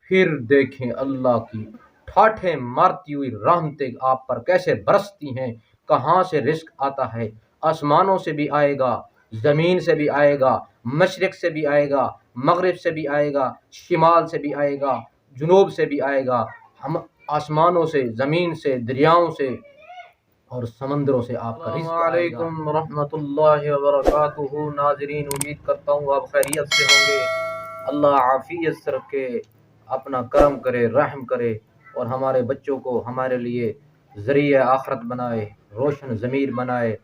پھر دیکھیں اللہ کی ٹھاٹھیں مارتی ہوئی رحمتیں آپ پر کیسے برستی ہیں، کہاں سے رزق آتا ہے، آسمانوں سے بھی آئے گا، زمین سے بھی آئے گا، مشرق سے بھی آئے گا، مغرب سے بھی آئے گا، شمال سے بھی آئے گا، جنوب سے بھی آئے گا، ہم آسمانوں سے، زمین سے، دریاؤں سے اور سمندروں سے آپ کا رزق آئے گا۔ السلام علیکم ورحمۃ اللہ وبرکاتہ۔ ناظرین، امید کرتا ہوں آپ خیریت سے ہوں گے۔ اللہ عافیت سے رکھے، اپنا کرم کرے، رحم کرے اور ہمارے بچوں کو ہمارے لیے ذریعہ آخرت بنائے، روشن ضمیر بنائے،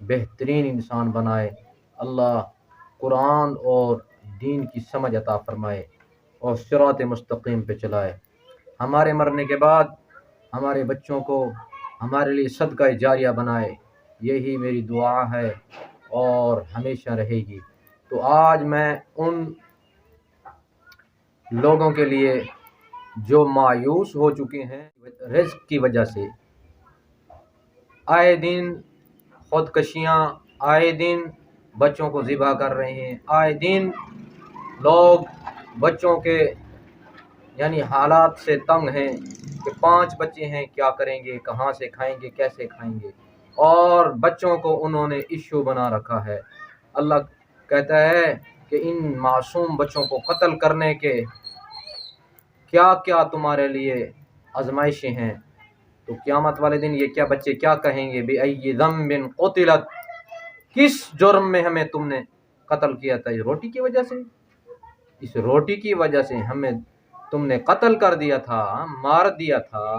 بہترین انسان بنائے۔ اللہ قرآن اور دین کی سمجھ عطا فرمائے اور صراط مستقیم پہ چلائے۔ ہمارے مرنے کے بعد ہمارے بچوں کو ہمارے لیے صدقہ جاریہ بنائے، یہی میری دعا ہے اور ہمیشہ رہے گی۔ تو آج میں ان لوگوں کے لیے جو مایوس ہو چکے ہیں رزق کی وجہ سے، آئے دن خودکشیاں، آئے دن بچوں کو ذبح کر رہے ہیں، آئے دن لوگ بچوں کے حالات سے تنگ ہیں کہ 5 بچے ہیں، کیا کریں گے، کہاں سے کھائیں گے، کیسے کھائیں گے، اور بچوں کو انہوں نے ایشو بنا رکھا ہے۔ اللہ کہتا ہے کہ ان معصوم بچوں کو قتل کرنے کے کیا کیا تمہارے لیے آزمائشیں ہیں۔ تو قیامت والے دن یہ کیا بچے کیا کہیں گے، بِأَيِّ ذَنبٍ قُتِلَتْ، کس جرم میں ہمیں تم نے قتل کیا تھا، اس روٹی کی وجہ سے، اس روٹی کی وجہ سے ہمیں تم نے قتل کر دیا تھا، مار دیا تھا۔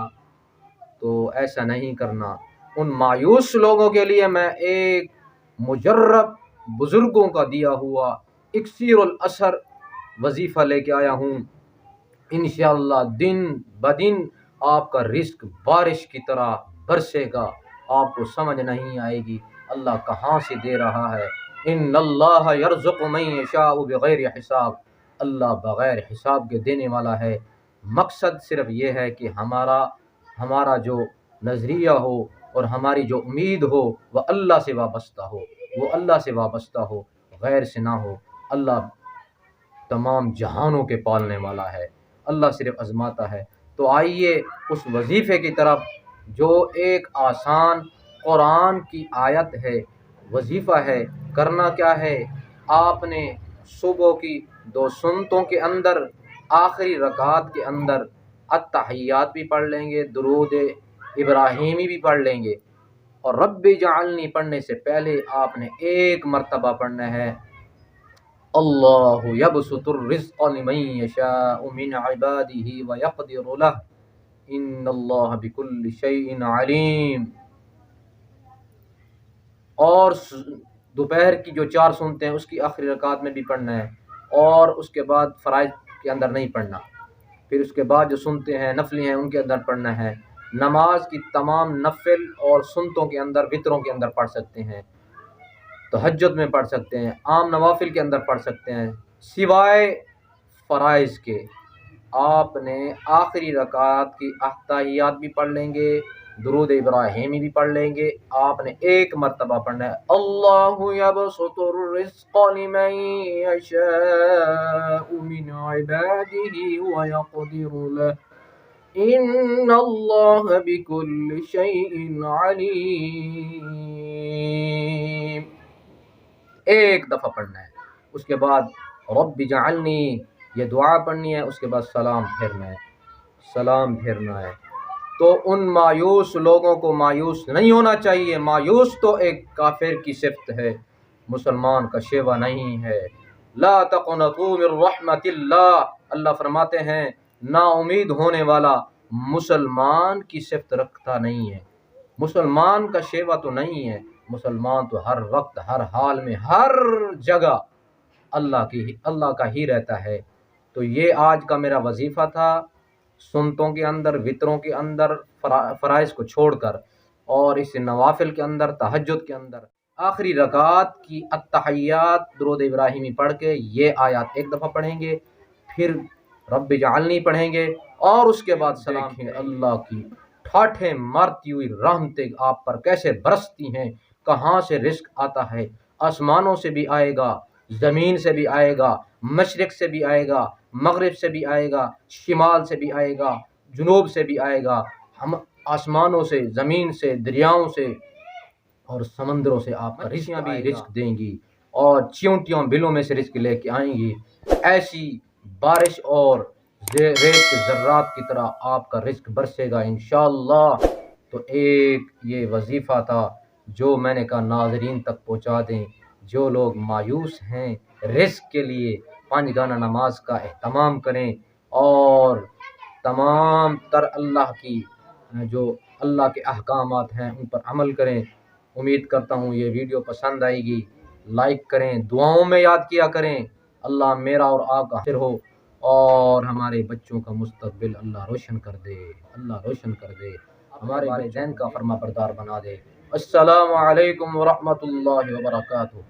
تو ایسا نہیں کرنا۔ ان مایوس لوگوں کے لیے میں ایک مجرب بزرگوں کا دیا ہوا اکسیر الاثر وظیفہ لے کے آیا ہوں۔ انشاءاللہ دن بدن آپ کا رزق بارش کی طرح برسے گا، آپ کو سمجھ نہیں آئے گی اللہ کہاں سے دے رہا ہے۔ ان اللہ یرزق من یشاء بغیر حساب، اللہ بغیر حساب کے دینے والا ہے۔ مقصد صرف یہ ہے کہ ہمارا جو نظریہ ہو اور ہماری جو امید ہو وہ اللہ سے وابستہ ہو، وہ اللہ سے وابستہ ہو، غیر سے نہ ہو۔ اللہ تمام جہانوں کے پالنے والا ہے، اللہ صرف آزماتا ہے۔ تو آئیے اس وظیفے کی طرف جو ایک آسان قرآن کی آیت ہے، وظیفہ ہے۔ کرنا کیا ہے، آپ نے صبح کی 2 سنتوں کے اندر آخری رکعت کے اندر التحیات بھی پڑھ لیں گے، درود ابراہیمی بھی پڑھ لیں گے، اور رب جعلنی پڑھنے سے پہلے آپ نے ایک مرتبہ پڑھنا ہے اللہ یبسط الرزق لمن یشاء من عباده ویقدر له ان اللہ بکل شیء علیم۔ اور دوپہر کی جو 4 سنتے ہیں اس کی آخری رکعت میں بھی پڑھنا ہے، اور اس کے بعد فرائض کے اندر نہیں پڑھنا۔ پھر اس کے بعد جو سنتے ہیں نفلی ہیں ان کے اندر پڑھنا ہے۔ نماز کی تمام نفل اور سنتوں کے اندر، وطروں کے اندر پڑھ سکتے ہیں، تہجد میں پڑھ سکتے ہیں، عام نوافل کے اندر پڑھ سکتے ہیں، سوائے فرائض کے۔ آپ نے آخری رکعت کی اتحیات بھی پڑھ لیں گے، درود ابراہیمی بھی پڑھ لیں گے، آپ نے ایک مرتبہ پڑھنا ہے اللہ یبسط الرزق لمن یشاء من عباده ویقدر له ان اللہ بکل شیء علیم۔ ایک دفعہ پڑھنا ہے، اس کے بعد رب جعلنی یہ دعا پڑھنی ہے، اس کے بعد سلام پھیرنا ہے۔ تو ان مایوس لوگوں کو مایوس نہیں ہونا چاہیے۔ مایوس تو ایک کافر کی صفت ہے، مسلمان کا شیوہ نہیں ہے۔ لا تقنطوا من رحمت اللہ، اللہ فرماتے ہیں نا امید ہونے والا مسلمان کی صفت رکھتا نہیں ہے، مسلمان کا شیوہ تو نہیں ہے۔ مسلمان تو ہر وقت، ہر حال میں، ہر جگہ اللہ کا ہی رہتا ہے۔ تو یہ آج کا میرا وظیفہ تھا، سنتوں کے اندر، وطروں کے اندر، فرائض کو چھوڑ کر، اور اس نوافل کے اندر، تہجد کے اندر آخری رکعت کی التحیات درود ابراہیمی پڑھ کے یہ آیات ایک دفعہ پڑھیں گے، پھر رب جعلنی پڑھیں گے، اور اس کے بعد سلام۔ اللہ کی ٹھاٹھیں مارتی ہوئی رحمتیں آپ پر کیسے برستی ہیں، کہاں سے رزق آتا ہے، آسمانوں سے بھی آئے گا، زمین سے بھی آئے گا، مشرق سے بھی آئے گا، مغرب سے بھی آئے گا، شمال سے بھی آئے گا، جنوب سے بھی آئے گا، ہم آسمانوں سے، زمین سے، دریاؤں سے اور سمندروں سے آپ کا رزق بھی رزق دیں گی، اور چیونٹیوں بلوں میں سے رزق لے کے آئیں گی، ایسی بارش اور ریت کے ذرات کی طرح آپ کا رزق برسے گا انشاءاللہ۔ تو ایک یہ وظیفہ تھا جو میں نے کہا ناظرین تک پہنچا دیں، جو لوگ مایوس ہیں رزق کے لیے 5 گانہ نماز کا اہتمام کریں، اور تمام تر اللہ کی جو اللہ کے احکامات ہیں ان پر عمل کریں۔ امید کرتا ہوں یہ ویڈیو پسند آئے گی، لائک کریں، دعاؤں میں یاد کیا کریں، اللہ میرا اور آپ کا حاضر ہو، اور ہمارے بچوں کا مستقبل اللہ روشن کر دے، اللہ روشن کر دے، ہمارے والدین کا فرما بردار بنا دے۔ السلام علیکم ورحمۃ اللہ وبرکاتہ۔